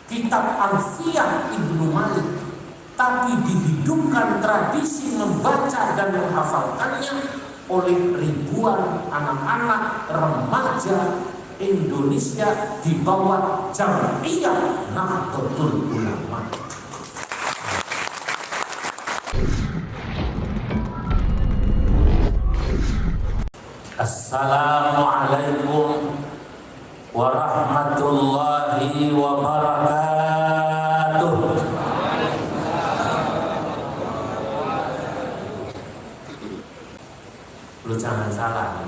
kitab Alfiyah Ibnu Malik, tapi dihidupkan tradisi membaca dan menghafalkannya oleh ribuan anak-anak remaja Indonesia di bawah Jam'iyah Nahdlatul Ulama. Assalamualaikum warahmatullahi wabarakatuh. Lu jangan salah.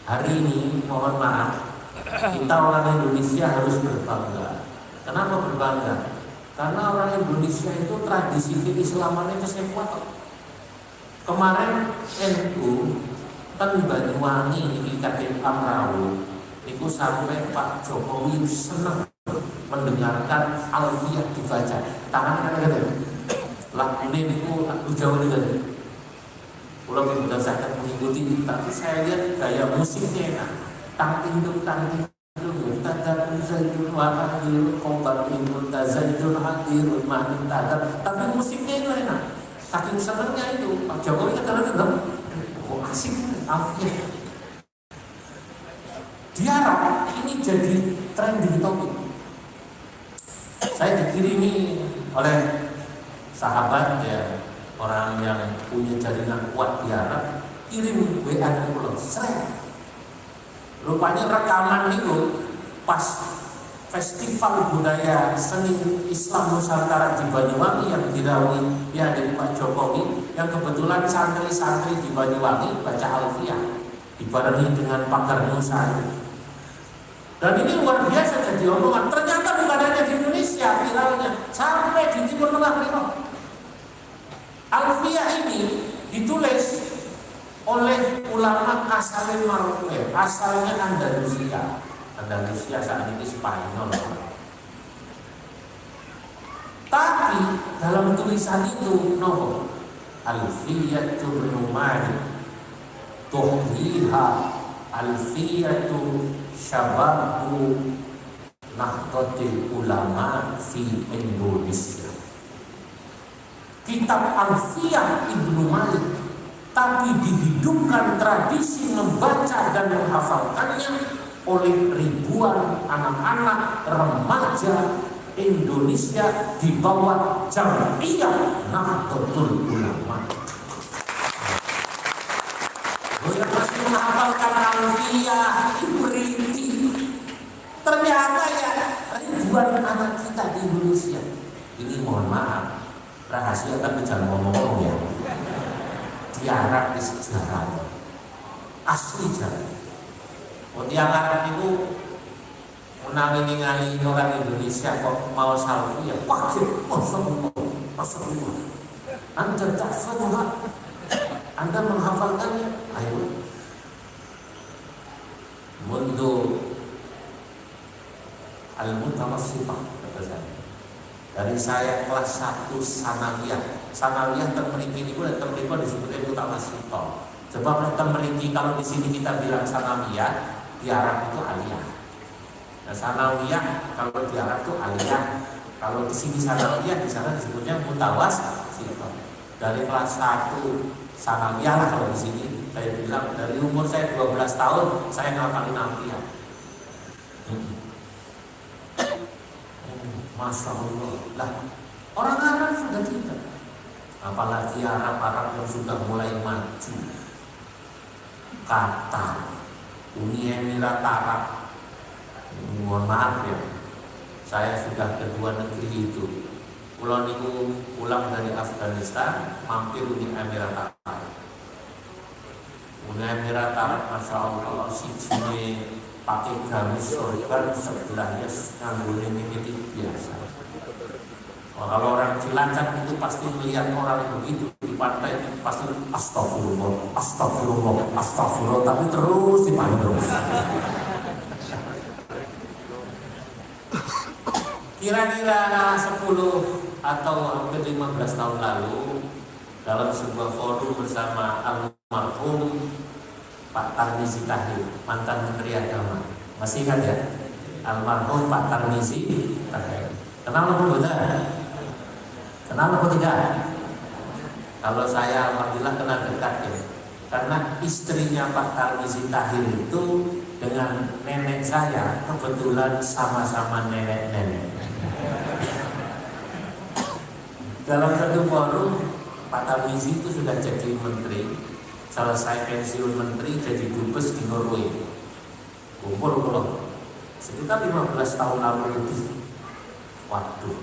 Hari ini mohon maaf, kita orang Indonesia harus berbangga. Kenapa berbangga? Karena orang Indonesia itu tradisi keislamannya itu kuat. Kemarin NU ten Banyuwangi di Kabupaten Amrawu itu sampai Pak Jokowi senang mendengarkan Alfiyah dibaca. Tangannya kan ada. Lagu ini lagu Jawa juga. Kalau kita sangat mengikuti, tapi saya lihat gaya musiknya enak. Tang induk tadar zaidul hadir kobar induk zaidul hadir manin tadar. Tapi musiknya itu enak. Saking senangnya itu Pak Jokowi kadang-kadang asik Alfiyah. Diharap ini jadi trending topik. Saya dikirimi oleh sahabat ya, orang yang punya jaringan kuat di Arab, kirim WA ke pulau sering. Rupanya rekaman itu pas festival budaya seni Islam Nusantara di Banyuwangi yang dirawi ya dari Pak Jokowi, yang kebetulan santri-santri di Banyuwangi baca Alfiyah dibarengi dengan pagar Nusa. Dan ini luar biasa jadi omongan. Ternyata bukan hanya di Indonesia viralnya, sampai di Timur Tengah Timur. Alfiyah ini ditulis oleh ulama asalnya Maroko, asalnya Andalusia. Andalusia saat ini Spanyol. Tapi dalam tulisan itu Alfiyatu Ibnu Malik tuhliha Alfiyatu Syababu Nahdlatul Ulama fi Indonesia. Kitab Alfiyah Ibnu Malik, tapi dihidupkan tradisi membaca dan menghafalkannya oleh ribuan anak-anak remaja Indonesia di bawah Jam'iyah Nahdlatul Ulama. Yang masih menghafalkan Alfiyah Ibriti, ternyata ya ribuan anak kita di Indonesia. Ini mohon maaf, rahasia tapi jangan ngomong-ngomong ya. Diarap di sejarah asli jarang. Yang Arab itu menangi-ngali orang Indonesia kok mau salfi ya pakir, Rasulullah. Anda tak faham, Anda menghafalkannya, ayo. Mundu al-mutawassithah kata saya. Dari saya kelas 1 sanawiyah termeriki ini dan termeriki disebutnya mutawassithah. Sebab termeriki kalau di sini kita bilang sanawiyah, di Arab itu aliyah. Nah, sanawiyah kalau di Arab itu aliyah. Kalau di sini sanawiyah, di sana disebutnya mutawassithah. Dari kelas 1 sanawiyah lah kalau di sini. Saya bilang dari umur saya 12 tahun saya ngapalin alfiyah. Masya Allah. Lah, orang Arab sudah tidak. Apalagi Arab yang sudah mulai maju. Qatar, Uni Emirat Arab. Mohon maaf ya, saya sudah ke dua negeri itu. Pulau niku pulang dari Afghanistan, mampir Uni Emirat Arab. Uni Emirat Arab, masya Allah, sijine pakai gamis sorban, sebelahnya nganggunya mimiti biasa. Kalau orang Cilacap itu pasti melihat orang begitu di pantai, pasti astagfirullah, astagfirullah, astagfirullah, tapi terus dipanggil terus. Kira-kira 10 atau hampir 15 tahun lalu, dalam sebuah forum bersama almarhum Pak Tarmizi Tahir, mantan Menteri Agama, masih ingat ya? Almarhum Pak Tarmizi Tahir. Kenal apa benar? Kenal apa tidak? Kalau saya alhamdulillah kenal dekat ya. Karena istrinya Pak Tarmizi Tahir itu dengan nenek saya kebetulan sama-sama nenek-nenek. Dalam satu forum Pak Tarmizi itu sudah jadi menteri, selesai pensiun menteri jadi dubes di Norway. Kumpul sekitar 15 tahun lalu lebih. Waduh,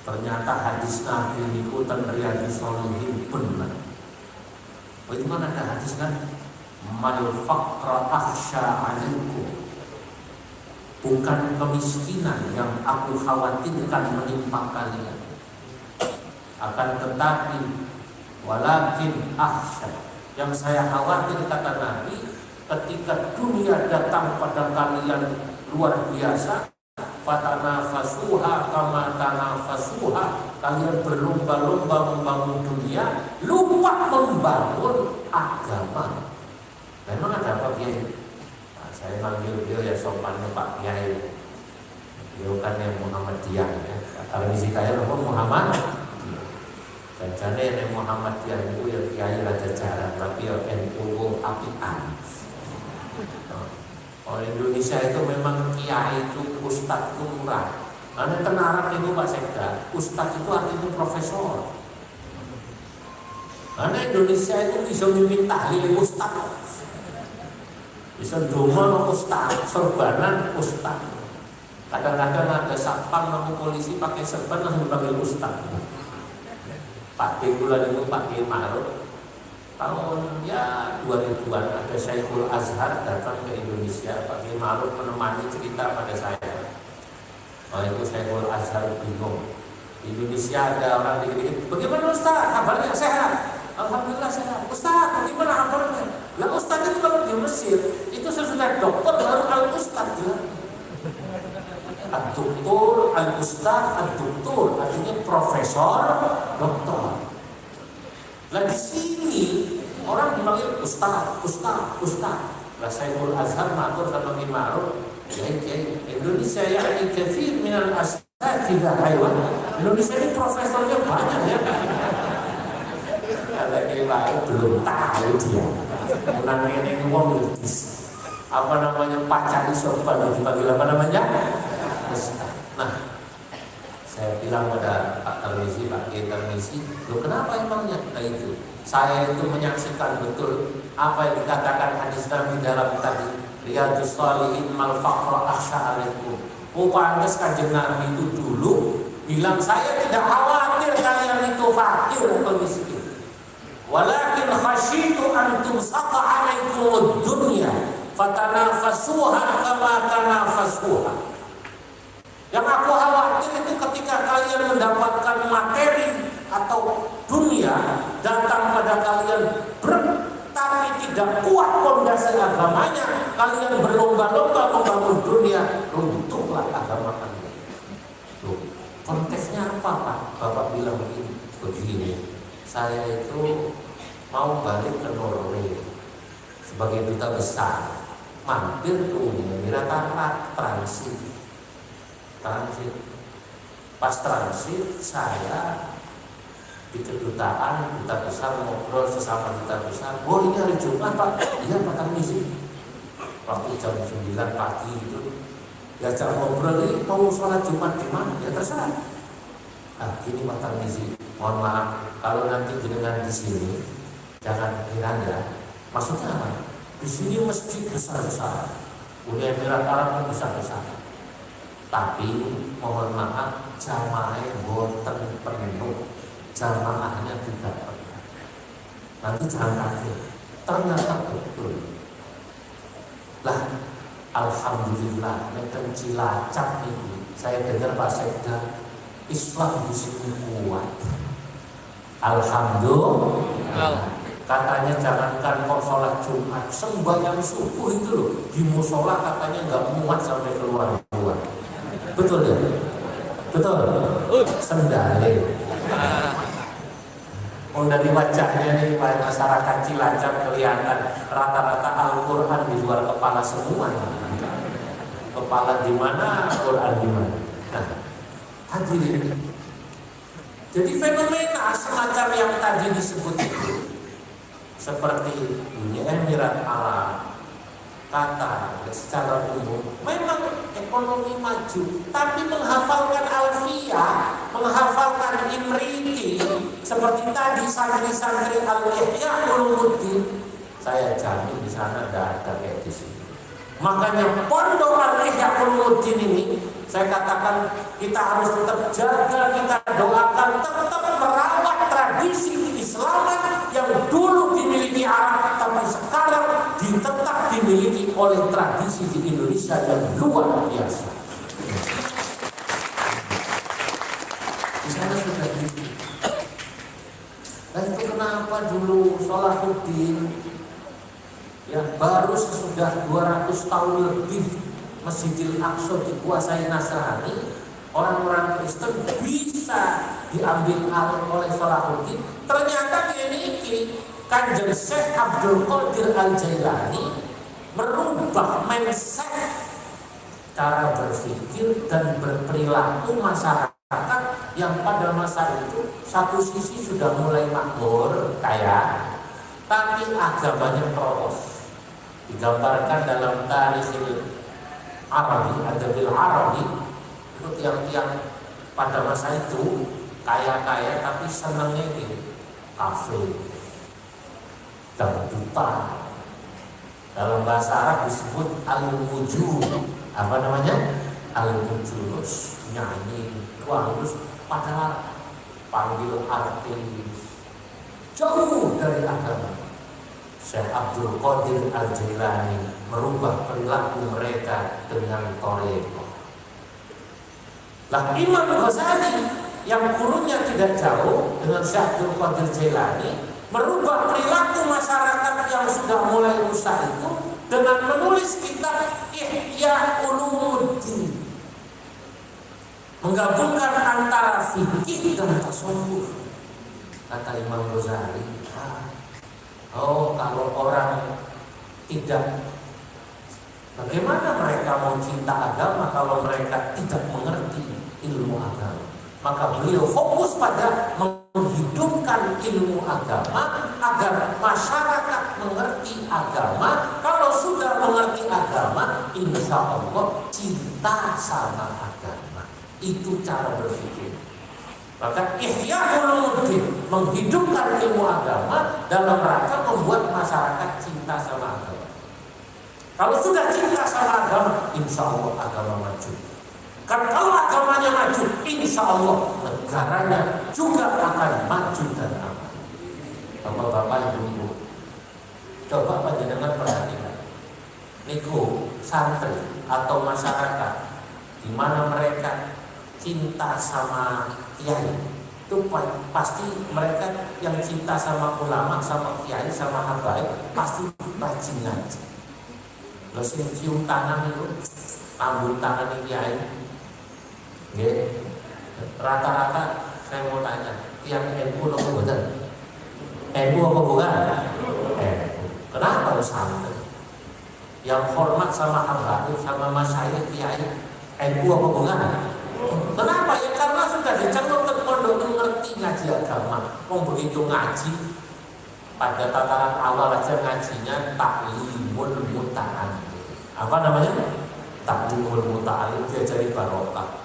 ternyata hadis Nabi niku ten Riyadhus Shalihin benar. Oh itu kan ada hadis kan, mal faqra akhsha 'alaikum. Bukan kemiskinan yang aku khawatirkan menimpa kalian, akan tetapi walakin akhsha, yang saya khawatir kata Nabi, ketika dunia datang pada kalian luar biasa, fatanafasuha kama tanafasuha, kalian berlomba-lomba membangun dunia, lupa membangun agama. Memang ada apa Kiai? Nah, saya manggil dia ya sopannya Pak Kiai. Dia kan yang Muhammadiyah ya. Kalau di sini saya Muhammad. Jane yang Muhammadiyah itu ya Kiai Raja Jarang, tapi ya NU apian. Oh Indonesia itu memang kiai itu ustadz itu murah. Karena tenarap itu Pak Sekda, ustadz itu artinya profesor. Karena Indonesia itu bisa mimpin tahlil ustadz, bisa dongo ustadz, sorbanan ustadz. Kadang-kadang ada satpam sama polisi pakai serban langsung dipanggil ustadz. Pak Bulan itu Pak Kiai Ma'ruf tahun ya 2000-an ada Syekhul Azhar datang ke Indonesia. Pak Kiai Ma'ruf menemani cerita pada saya. Oh itu Syekhul Azhar bingung. Di Indonesia ada orang dikit-dikit, bagaimana Ustaz? Kabarnya sehat? Alhamdulillah sehat. Ustaz, bagaimana kabarnya? Lah Ustaz itu kalau di Mesir itu sesudah dokter baru al-Ustaz ya. Ad-doktor, al-Ustaz, ad-doktor artinya profesor, doktor. Lah di sini orang dipanggil ustaz, ustaz, ustaz. Lah Syekhul Azhar matur sama Kiai Ma'ruf, Kiai Indonesia ya ini kathir minal asatidzah haywan. Indonesia ini profesornya banyak ya. Kata Kiai Ma'ruf belum tahu dia. Menang ini ngomong ngertis. Apa namanya pacar isopan dipanggil apa namanya? Ustaz. Nah, saya bilang pada Pak Tarmizi, Pak Kiai Tarmizi, loh kenapa emangnya? Nah itu, saya itu menyaksikan betul apa yang dikatakan hadis Nabi dalam tadi, Riyadhus Shalihin mal faqra akhsha 'alaikum. Oh pantas Kanjeng Nabi itu dulu bilang saya tidak khawatir kalian itu fakir atau miskin. Walakin khasyitu an tumsaqa 'alaikum ad-dunya fatanafasuha kama tanafasuha. Yang aku khawatir itu ketika kalian mendapatkan materi atau dunia datang pada kalian tapi tidak kuat fondasi agamanya, kalian berlomba-lomba membangun dunia, runtuhlah agama kalian. Loh, konteksnya apa Pak? Bapak bilang begini, saya itu mau balik ke Norway sebagai duta besar, mampir ke Uni Emirat Arab transit. Pas transit saya di kedutaan, duta besar ngobrol sesama duta besar. Oh ini hari Jumat Pak? Iya Pak Tarmizi. Waktu jam 9 pagi itu diajak ngobrol, ini mau sholat Jumat di mana? Ya terserah. Nah gini Pak Tarmizi, mohon maaf kalau nanti jenengan di sini jangan heran ya. Maksudnya apa? Di sini masjid besar-besar, Uni Emirat Arab besar-besar. Tapi mohon maaf jamaahnya boten penuh, jamaahnya tidak penuh. Nanti jangan kaget, ternyata betul. Lah, alhamdulillah, neken Cilacap ini saya dengar Pak Sekda Islam di sini kuat. Alhamdulillah. Katanya jangankan kok sholat Jumat, sembahyang subuh itu loh di musola katanya nggak muat sampai keluar-keluar. Betul ya? Betul? Sendale. Oh dari wajahnya nih masyarakat Cilacap kelihatan rata-rata Al-Quran di luar kepala semua. kepala di mana, Quran di mana. Nah, hadirin. Jadi fenomena semacam yang tadi disebut itu, seperti Uni Emirat Arab, Qatar, secara umum memang ekonomi maju, tapi menghafalkan alfiyah, menghafalkan imriti, seperti tadi santri-santri Al-Ihya Ulumuddin, saya jamin di sana tidak ada kayak di sini. Makanya pondok Al-Ihya Ulumuddin ini, saya katakan kita harus tetap jaga, kita doakan, tetap merawat tradisi keislaman yang dulu dimiliki Arab, tapi sekarang tetap dimiliki oleh tradisi di Indonesia yang luar biasa. Di sana sudah gitu. Dan itu kenapa dulu Salahuddin yang baru sesudah 200 tahun lebih Masjidil Aqsa dikuasai Nasrani, orang-orang Kristen bisa diambil alih oleh Salahuddin. Ternyata ini Kanjeng Syekh Abdul Qadir Al-Jailani merubah mindset, cara berpikir dan berperilaku masyarakat yang pada masa itu satu sisi sudah mulai makmur, kaya, tapi agamanya poros. Digambarkan dalam Tarikhil Arabi, Adabil Arabi, itu tiang-tiang pada masa itu kaya-kaya tapi senangnya ini kafe, dangdutan. Dalam bahasa Arab disebut al-wujud, apa namanya? Al-wujud, nyanyi, terus padahal panggil artis, jauh dari agama. Syekh Abdul Qadir Al-Jailani merubah perilaku mereka dengan toreko. Lah Imam Ghazali yang kurunnya tidak jauh dengan Syekh Abdul Qadir Jailani merubah perilaku masyarakat yang sudah mulai rusak itu dengan menulis kitab Ihya Ulumuddin, menggabungkan antara fikih dan tasawuf. Kata Imam Ghazali, oh kalau orang tidak, bagaimana mereka mau cinta agama kalau mereka tidak mengerti ilmu agama? Maka beliau fokus pada menghidupkan ilmu agama agar masyarakat mengerti agama. Kalau sudah mengerti agama, insya Allah cinta sama agama. Itu cara berpikir. Maka Ihya Ulumuddin menghidupkan ilmu agama dalam rangka membuat masyarakat cinta sama agama. Kalau sudah cinta sama agama, insya Allah agama maju. Karena kalau agamanya maju, insya Allah negaranya juga akan maju dan aman. Bapak-bapak, ibu-ibu, coba panjenengan perhatikan. Niku santri atau masyarakat di mana mereka cinta sama kiai, itu pasti mereka yang cinta sama ulama, sama kiai, sama habaib pasti rajin ngaji. Lo sing cium tangan itu, tambun tangan kiai, rata-rata saya mau tanya, yang NU nopo betul? NU apa bukan? Kenapa lo santri yang hormat sama habaib, sama masyayikh kiai, NU apa bukan? Kenapa ya? Karena sudah dicantumkan pondok mengerti ngaji agama. Begitu ngaji pada tataran awal aja ngajinya taklimul muta'alim. Apa namanya? Taklimul muta'alim, diajari barokah.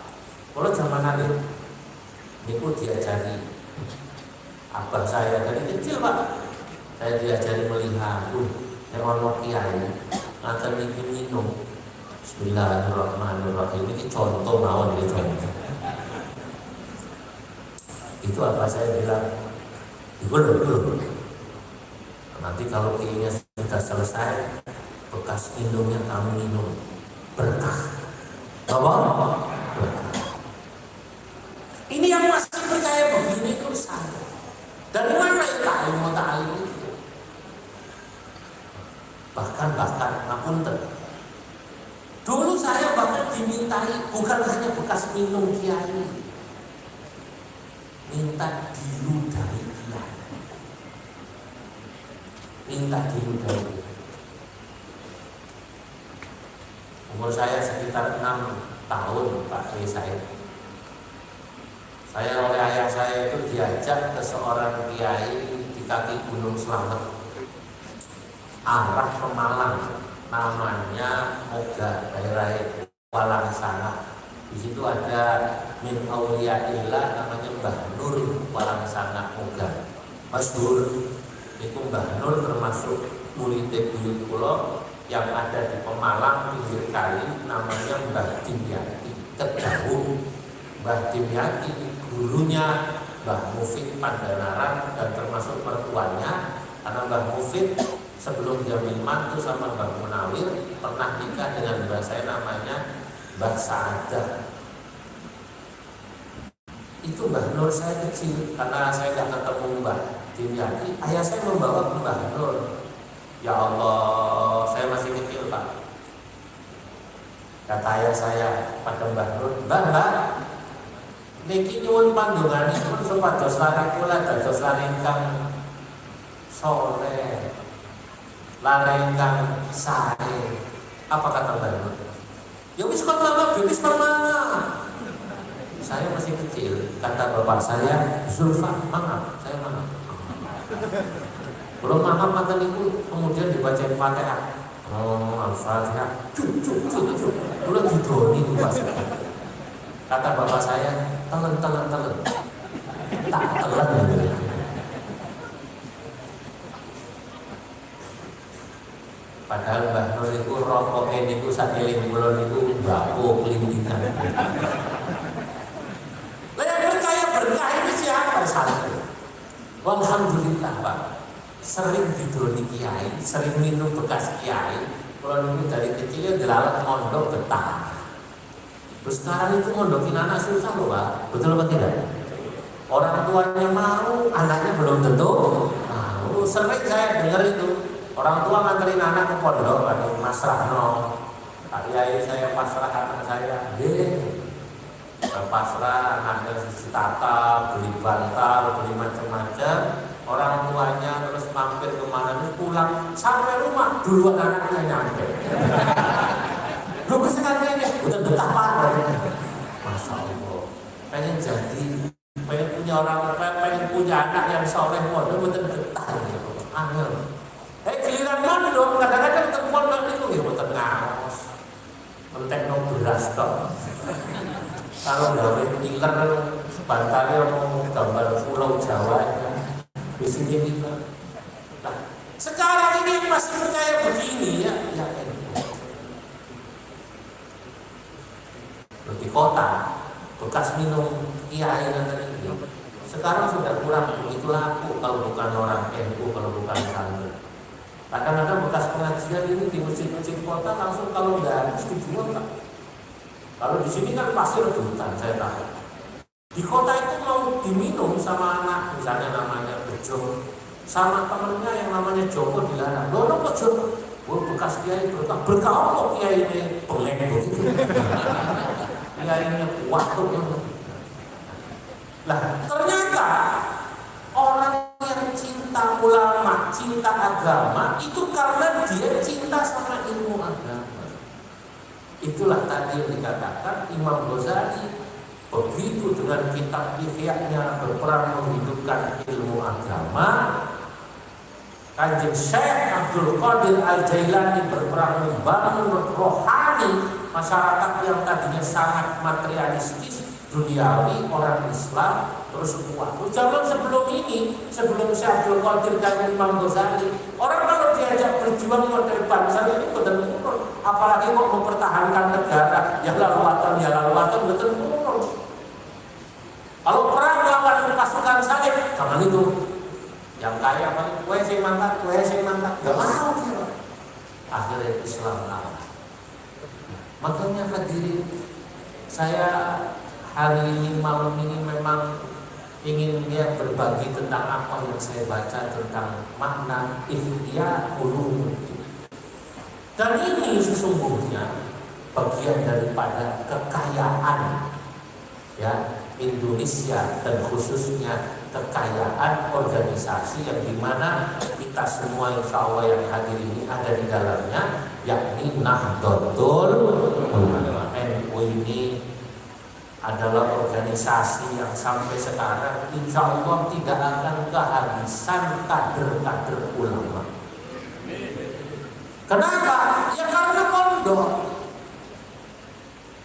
Kalau zaman akhir niku diajari abah saya dari kecil Pak. Saya diajari melihat, yang ono kiai ngaten niki minum. Bismillahirrahmanirrahim. Ini contoh mawon ya contoh. Itu apa saya bilang? Dulu. Nanti kalau kiainya sudah selesai, bekas minumnya kamu minum berkah. Apa? Berkah. Ini yang masih percaya begini itu salah. Dari mana ya taklim itu? Bahkan ngapunten. Dulu saya bahkan dimintai bukan hanya bekas minum kiai, minta diludahi kiai, minta diludahi. Umur saya sekitar 6 tahun Pak Said. Saya oleh ayah saya itu diajak ke seorang kiai di kaki Gunung Slamet, arah Pemalang, namanya Moga, daerah Walangsana. Di situ ada min auliyaillah namanya Mbah Nur Walangsana Moga. Masyhur itu Mbah Nur termasuk murid buyut kula yang ada di Pemalang pinggir kali, namanya Mbah Dimyati Kedawung. Mbah Dimyati gurunya Mbah Mufid Pandanaran dan termasuk mertuanya, karena Mbah Mufid sebelum dia mantu sama Mbah Munawir pernah nikah dengan mbah saya namanya Mbah Saadah. Itu Mbah Nur saya kecil, karena saya tidak ketemu Mbah Dimyati, ayah saya membawa ke Mbah Nur. Ya Allah, saya masih kecil Pak. Kata ayah saya pada Mbah Nur, Mbah, niki nyuwun pandonganipun supados lare kula dados lare ingkang saleh, lare ingkang sae. Apa kata Mbah Nur? Ya wis kok mangga wis permana. Saya masih kecil, kata bapak saya, Zulfa, mangga, saya mangga. Belum maaf makan itu, kemudian dibacain Fatihah. Oh, Al-Fatihah. Cuk. Udah didoni itu pas. Kata bapak saya, telen. Tak telan gitu. Padahal Mbah Nur itu rokoknya niku sakiling kula niku mbako kelintingan. Lah yang berkah ini siapa santri? Alhamdulillah Pak. Sering didoni kiai, sering minum bekas kiai. Kalau dulu dari kecilnya dilalat mondok betah. Terus sekarang itu mondokin anak susah loh Pak. Betul apa tidak? Orang tuanya mau, anaknya belum tentu. Nah, sering saya dengar itu. Orang tua nganterin anak ke pondok, aduh masrah no. Kiai saya pasrah anak saya, pasrah anaknya tata, beli bantal, beli macam-macam. Orang tuanya terus mampir kemana, terus pulang sampai rumah duluan anaknya nyampe. Lu kesenangan ini, udah betapa Masya Allah. Pengen punya pengen punya anak yang soleh, waduh betul betah gitu. Angel. Giliran mondok, kadang-kadang untuk mondok itu ya betul ngaos. Mentek no beras toh. Kalau gawe iler bantalnya mau gambar pulau Jawa. Di sini kita. Nah, sekarang ini yang masih percaya begini ya. Di kota bekas minum kiai dan ini. Sekarang sudah kurang begitu laku kalau bukan orang NU, kalau bukan santri. Kadang-kadang bekas pengajian ini di masjid-masjid kota langsung kalau nggak habis dijual Pak. Kalau di sini kan pasti rebutan, saya tahu. Di kota itu mau diminum sama anak, misalnya namanya Bejo, sama temennya yang namanya Joko dilarang. Loh kok Joko? Bekas kiai berkah apa kiai ini peleng begitu? Kiainya kuat tuh. Nah ternyata orang yang cinta ulama, cinta agama itu karena dia cinta sama ilmu agama. Itulah tadi yang dikatakan Imam Ghazali. Begitu dengan kitab Ihya-nya berperan menghidupkan ilmu agama, Kanjeng Syekh Abdul Qadir Al-Jailani berperan membangun rohani masyarakat yang tadinya sangat materialistis, duniawi, orang Islam terus kuat. Zaman sebelum ini, sebelum Syekh Abdul Qadir dan Imam Ghazali, orang kalau diajak berjuang model bangsa ini betul-betul, apalagi mau mempertahankan negara, ya lalu waton betul-betul. Kalau perang lawan pasukan salib, zaman itu yang kaya paling kue sing mangkat, gak mau dia. Akhirnya Islam kalah. Makanya hadirin, saya hari ini malam ini memang ingin berbagi tentang apa yang saya baca tentang makna Ihya Ulumuddin. Dan ini sesungguhnya bagian daripada kekayaan ya Indonesia dan khususnya kekayaan organisasi yang dimana kita semua insya Allah yang hadir ini ada di dalamnya, yakni Nahdlatul Ulama. NU ini adalah organisasi yang sampai sekarang insya Allah tidak akan kehabisan kader-kader ulama. Kenapa? Ya karena pondok.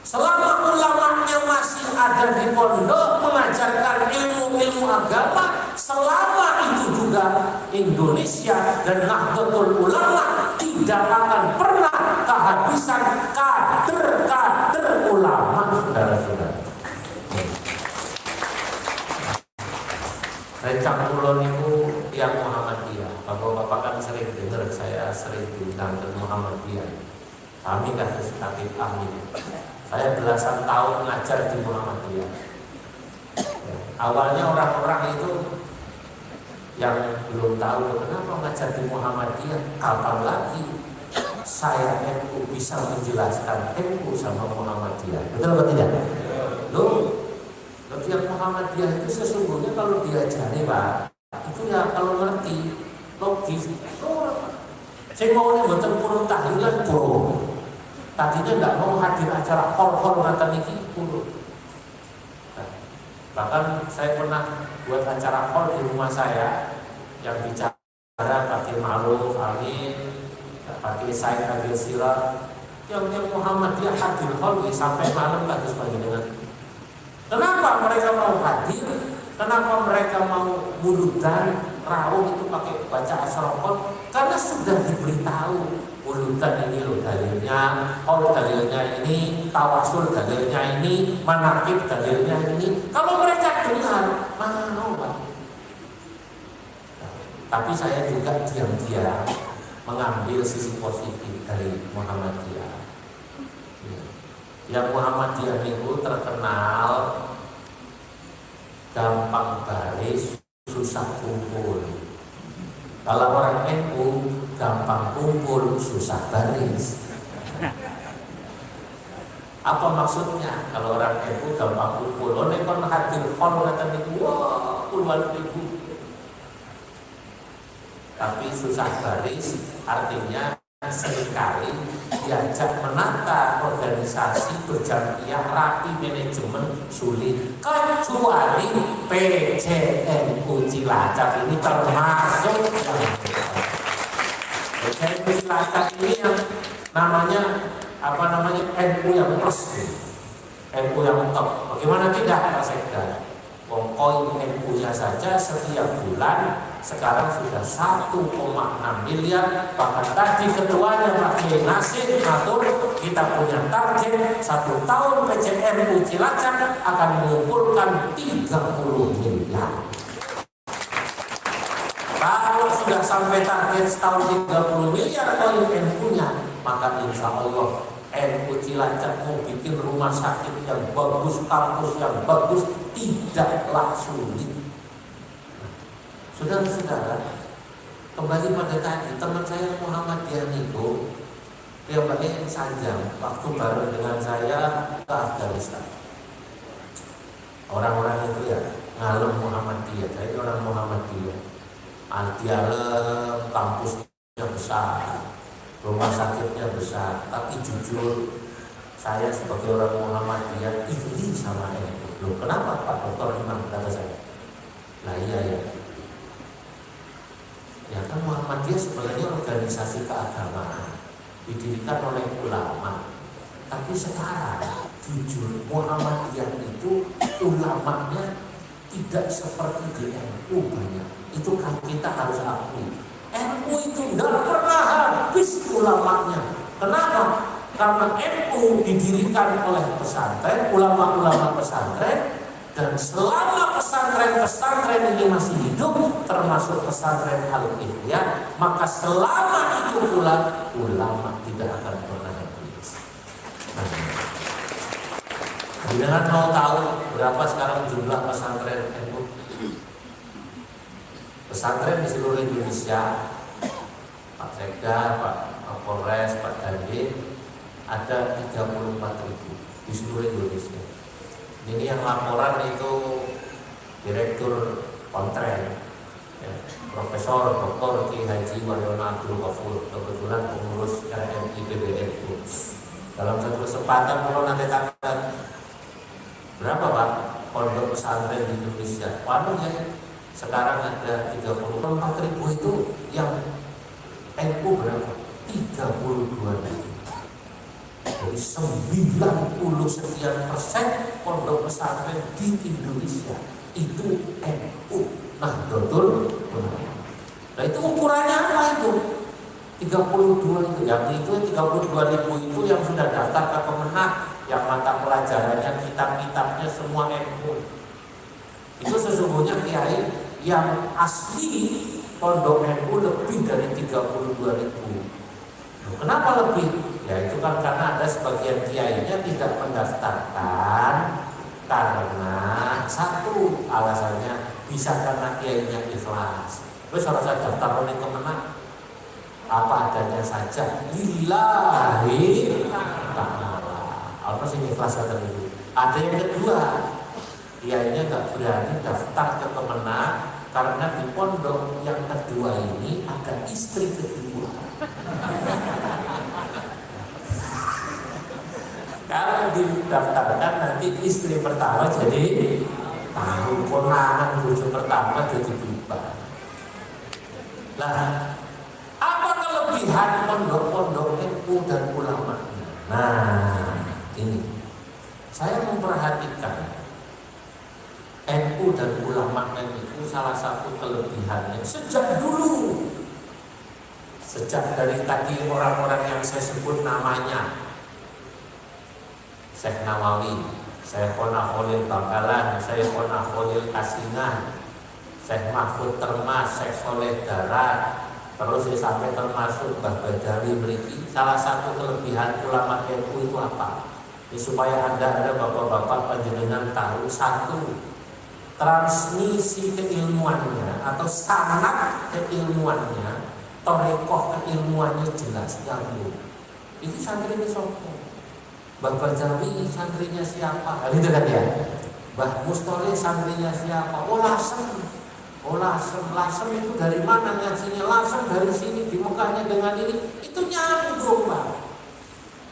Selama ulamanya masih ada di pondok mengajarkan ilmu-ilmu agama, selama itu juga Indonesia dan Nahdlatul Ulama tidak akan pernah kehabisan kader-kader ulama, saudara-saudara. Rencang kulon itu yang Muhammadiyah. Bapak-bapak kan sering dengar saya sering diundang ke Muhammadiyah. Kami kasus Habib Amin. Saya belasan tahun ngajar di Muhammadiyah. Awalnya orang-orang itu yang belum tahu kenapa ngajar di Muhammadiyah, kapan lagi saya NU bisa menjelaskan NU sama Muhammadiyah. Betul atau tidak? Loh, yang Muhammadiyah itu sesungguhnya kalau diajari Pak, itu ya kalau ngerti logis. Saya mau nih buatan purun tahlilan purun. Tadinya nggak mau hadir acara hall-hall ngata niki purun. Bahkan saya pernah buat acara hall di rumah saya yang bicara pakai Ma'ruf Amin, pakai Said Agil Sirah, yang Muhammadiyah hadir hall sampai malam tak pagi dengan. Kenapa mereka mau hadir? Kenapa mereka mau muludan rawuh itu pakai baca asrokon? Karena sudah diberitahu muludan ini loh dalilnya, hall dalilnya ini, tawasul dalilnya ini, manakib dalilnya ini. Kalau mereka dengar, mana Pak? Tapi saya juga diam-diam mengambil sisi positif dari Muhammadiyah. Yang Muhammadiyah itu terkenal gampang baris, susah kumpul. Kalau orang NU gampang kumpul, susah baris. Apa maksudnya? Kalau orang NU gampang kumpul, oleh kon hadir hall kata niku, wah puluhan ribu. Tapi susah baris artinya seringkali diajak menata organisasi berjamiah rapi manajemen sulit, kecuali PCNU Cilacap ini termasuk PCNU Cilacap ini yang namanya NU yang plus, NU yang top. Bagaimana tidak Pak Sekda? Koin NU-nya saja setiap bulan sekarang sudah 1,6 miliar. Bahkan tadi ketuanya Pak Kiai Nasir ngatur kita punya target 1 tahun PCNU Cilacap akan mengumpulkan 30 miliar. Kalau sudah sampai target setahun 30 miliar koin NU-nya, maka insya Allah NU Cilacap mau bikin rumah sakit yang bagus, kampus yang bagus, tidaklah sulit. Saudara-saudara, kembali pada tadi, teman saya Muhammadiyah itu dia pakai sanjang waktu bareng dengan saya ke Afghanistan. Orang-orang itu ya ngalem Muhammadiyah, jadi orang Muhammadiyah. Al-Dialem, kampusnya besar, rumah sakitnya besar, tapi jujur saya sebagai orang Muhammadiyah iri sama NU. Loh, kenapa Pak Dr. Imam kata saya? Nah iya ya. Ya kan Muhammadiyah sebenarnya organisasi keagamaan didirikan oleh ulama. Tapi sekarang jujur Muhammadiyah itu ulamanya tidak seperti di NU banyak. Itu kan kita harus akui. NU itu tidak pernah habis ulamanya. Kenapa? Karena NU didirikan oleh pesantren, ulama-ulama pesantren. Dan selama pesantren ini masih hidup, termasuk pesantren Al-Ihya, maka selama itu pula ulama tidak akan pernah habis. Jangan mau tahu berapa sekarang jumlah pesantren NU? Pesantren di seluruh Indonesia, Pak Sekda, Pak Polres, Pak Dandim, ada 34.000 di seluruh Indonesia. Ini yang laporan itu Direktur Kontren, ya, Profesor Dr. Ki Haji Waryono Abdul Ghafur, kebetulan pengurus RMI PBNU. Dalam satu kesempatan kalau nanti tanya berapa Pak pondok pesantren di Indonesia? Waduh ya, sekarang ada 34.000 itu yang NU berapa? 32.000. Jadi 90 sekian persen pondok pesantren di Indonesia itu NU. Nah, betul. Nah, itu ukurannya apa itu? 32 itu, yang itu 32.000 itu yang sudah daftar ke Kemenang, yang mata pelajarannya, kitab-kitabnya semua NU. Itu sesungguhnya kiai yang asli pondok NU lebih dari 32.000. Kenapa lebih? Ya itu kan karena ada sebagian kiainya tidak mendaftarkan karena satu alasannya bisa karena kiainya ikhlas. Terus kalau saya daftar oleh Kemenang apa adanya saja, lillahi ta'ala. Apa sih ikhlas kata itu? Ada yang kedua, kiainya nggak berani daftar ke Kemenang karena di pondok yang kedua ini ada istri kedua. Kalau didaftarkan nanti istri pertama jadi tahu, konangan bojo pertama jadi berubah. Nah, apa kelebihan pondok-pondok NU dan ulamanya? Nah, ini saya memperhatikan NU dan ulama itu salah satu kelebihannya sejak dulu, sejak dari tadi orang-orang yang saya sebut namanya. Syekh Nawawi, Syekhona Khalil Bangkalan, Syekhona Khalil Kasingan, Syekh Mahfud Termas, Syekh Soleh Darat, terus sampai termasuk Mbah Badawi Mriki. Salah satu kelebihan ulama NU itu apa? Ini supaya ada bapak-bapak panjenengan tahu, satu, transmisi keilmuannya atau sanad keilmuannya, torekoh keilmuannya jelas nyambung. Itu santri ini sopo. Mbah Bajawi santrinya siapa? Gitu kan ya. Mbah Mustoli santrinya siapa? Oh Lasem. Oh Lasem. Lasem itu dari mana ngajinya? Lasem dari sini, di Mekahnya dengan ini. Itu nyambung Pak.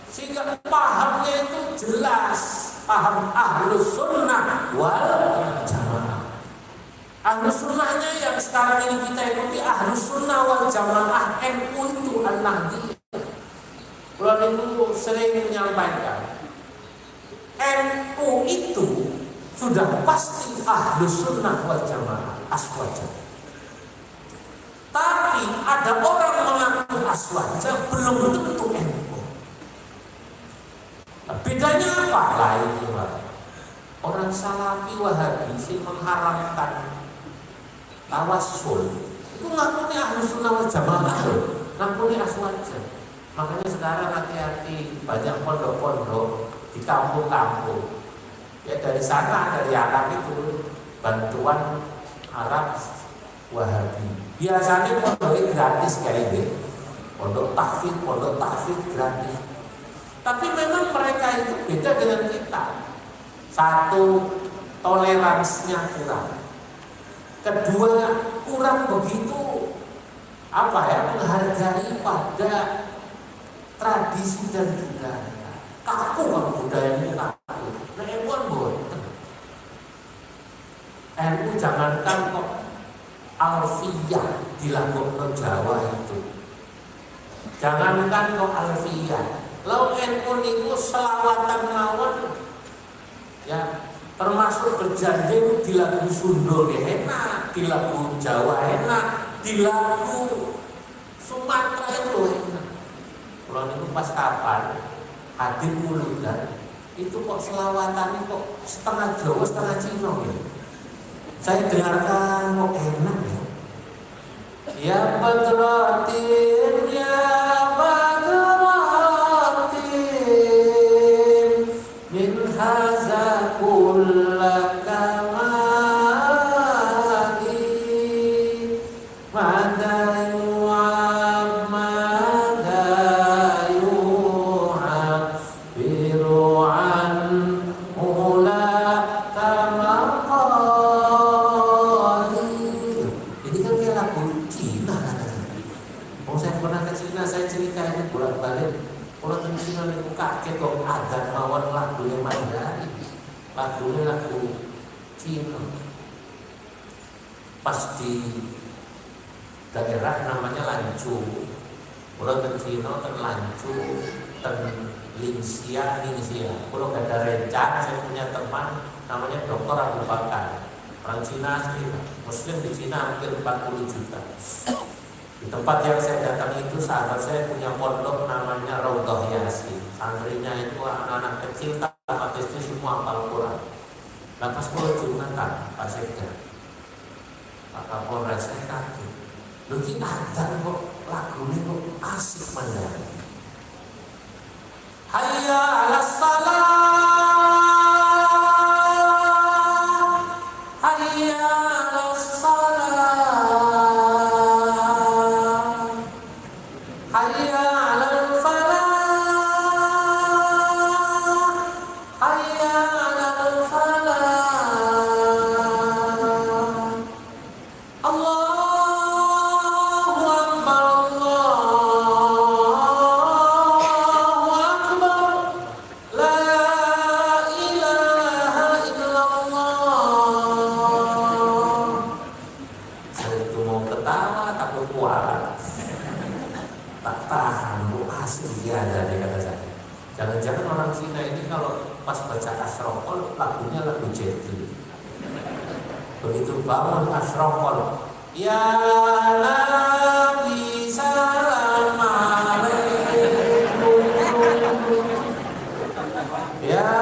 Sehingga pahamnya itu jelas. Paham Ahlus Sunnah wal Jamaah. Ahlus Sunnahnya yang sekarang ini kita ikuti Ahlus Sunnah wal Jamaah NU itu An-Nahdiyah. Kalau itu sering menyampaikan NU itu sudah pasti Ahlus Sunnah wal Jamaah aswaja. Tapi ada orang mengaku aswaja belum tentu NU. Nah, bedanya apa? Lain Pak. Orang Salafi Wahabi sih mengharamkan tawassul itu ngakunya Ahlus Sunnah wal Jamaah, ngakunya aswaja. Makanya sekarang hati-hati, banyak pondok-pondok di kampung-kampung. Ya dari sana, dari Arab itu bantuan Arab Wahabi. Biasanya pondok gratis kayak ini, pondok tahfidz gratis. Tapi memang mereka itu beda dengan kita. Satu, toleransinya kurang. Kedua, kurang begitu menghargai pada tradisi dan budaya. Kaku kalau budaya ini kaku. Nah, NU boten. NU jangankan kok alfiyah dilakukan Jawa itu. Jangankan kok alfiyah. Lalu NU niku selawatan mawon ya, termasuk berjanji di lagu Sunda enak, di lagu Jawa enak, di lagu Sumatera itu enak. Kalau itu pas kapan hadir muludan itu kok selawatannya kok setengah Jawa setengah Cina ya. Saya dengarkan kok enak ya. Ya Badratin ya Badratin min haza kullaka mali madayu lagunya lagu Cina. Pas di daerah namanya Lancu, kalau ke Cina ke Lancu, ke Linsia. Kalau gak ada rencana, saya punya teman namanya Dr. Abu Bakar, orang Cina asli, Muslim di Cina hampir 40 juta. Di tempat yang saya datangi itu sahabat saya punya pondok namanya Raudhah Yasin. Santrinya itu anak-anak kecil tamat SD semua hafal Quran. Nah pas mulai Jumatan, Pak Sekda, Pak Kapolres, saya kaget. Lu ki ada kok lagunya kok asik banget. Hayya 'alas salah, hayya 'alas salah. Jangan-jangan orang Cina ini kalau pas baca asrokol lagunya lagu jazz. Begitu bangun asrokol, ya Nabi salam alaikum, ya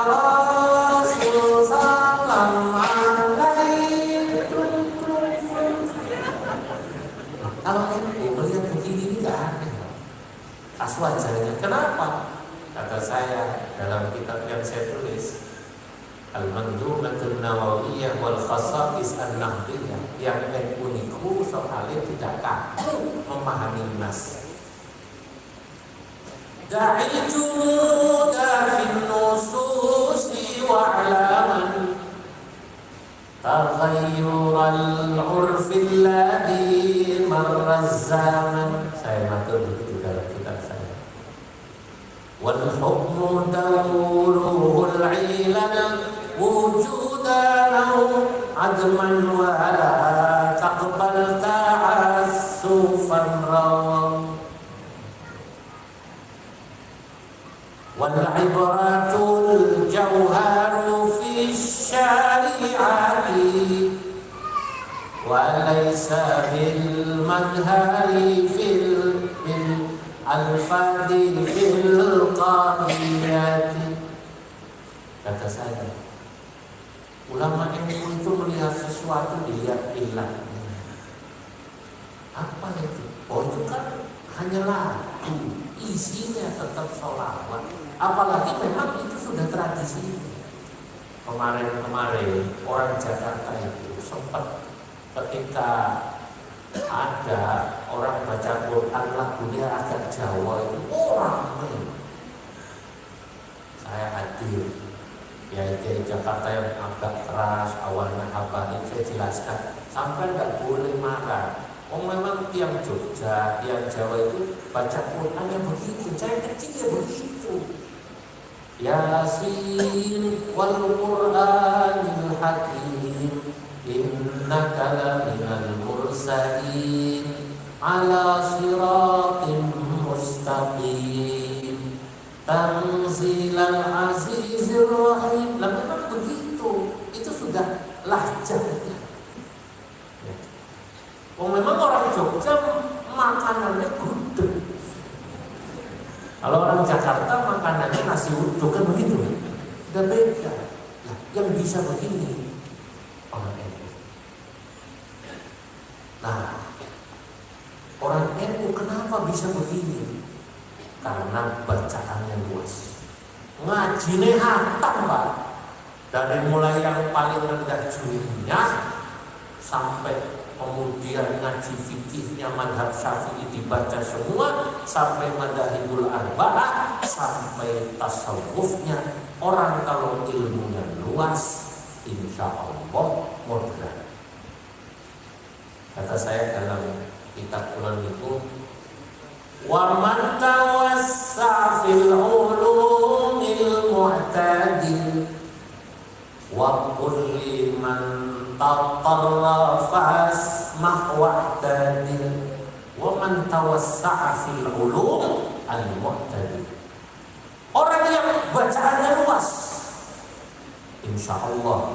Rasul salam alaikum. Kalau NU melihat begini ini nggak aneh, aswajarnya. Kenapa? Kata saya dalam kitab yang saya tulis, Al-Mandumatun Nawawiyah wal Khasa'is An-Nahdiyah, yang NU soalnya tidak kaku memahami nas. Da'il jumuda fin nususi wa'laman taghayyural urfil ladhi marraz zaman. Saya matur begitu dalam kitab saya. Wal hukmu dawruhul ilal wujudahu adman wa la taqbal ta'assufan raw. Wal ibratul jawharu fi syari'ati wa laysa bil madhari fil al-fadhi fil qadiyati. Kata saya, ulama NU itu melihat sesuatu dilihat ilahnya. Apa itu? Oh itu kan hanya lagu, isinya tetap sholawat. Apalagi memang itu sudah tradisi. Kemarin orang Jakarta itu sempat ketika ada orang baca Quran lagunya agak Jawa itu ramai. Saya hadir, ya di Jakarta yang agak keras awalnya apa ini saya jelaskan sampai nggak boleh marah. Oh memang tiang Jogja, tiang Jawa itu baca Quran yang begitu. Saya kecil ya begitu. Yasin wal Qur'anil Hakim, innaka laminal mursalin ala siratim mustaqim tanzilal azizir rahim. Lah memang begitu. Itu sudah lahjahnya. Oh memang orang Jogja makanannya gudeg. Kalau orang Jakarta makanannya nasi uduk kan begitu. Sudah beda. Nah, yang bisa begini orang NU. Nah, orang NU kenapa bisa begini? Karena bacaannya luas. Ngajinya hatam, Pak. Dari mulai yang paling rendah jurunya sampai kemudian ngaji fikihnya madhab Syafi'i dibaca semua, sampai madhabul arba'ah, sampai tasawufnya. Orang kalau ilmunya luas, insya Allah moderat. Kata saya dalam kitab Quran itu, wa man tawassa'a fil ulumil mu'tadil wa kulli man tatarra fasmah wa'tadil wa man tawassa'a fil ulum al-mu'tadil. Orang yang bacaannya luas, insya Allah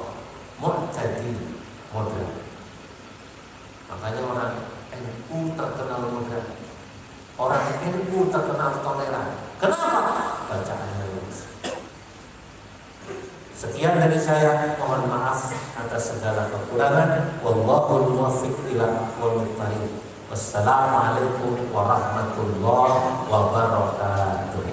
mu'tadil, moderat. Makanya orang NU terkenal moderat, orang NU terkenal toleran. Kenapa? Bacaannya luas. Sekian dari saya, mohon maaf atas segala kekurangan. Wallahul muwaffiq ila aqwamit thariq. Wassalamualaikum warahmatullahi wabarakatuh.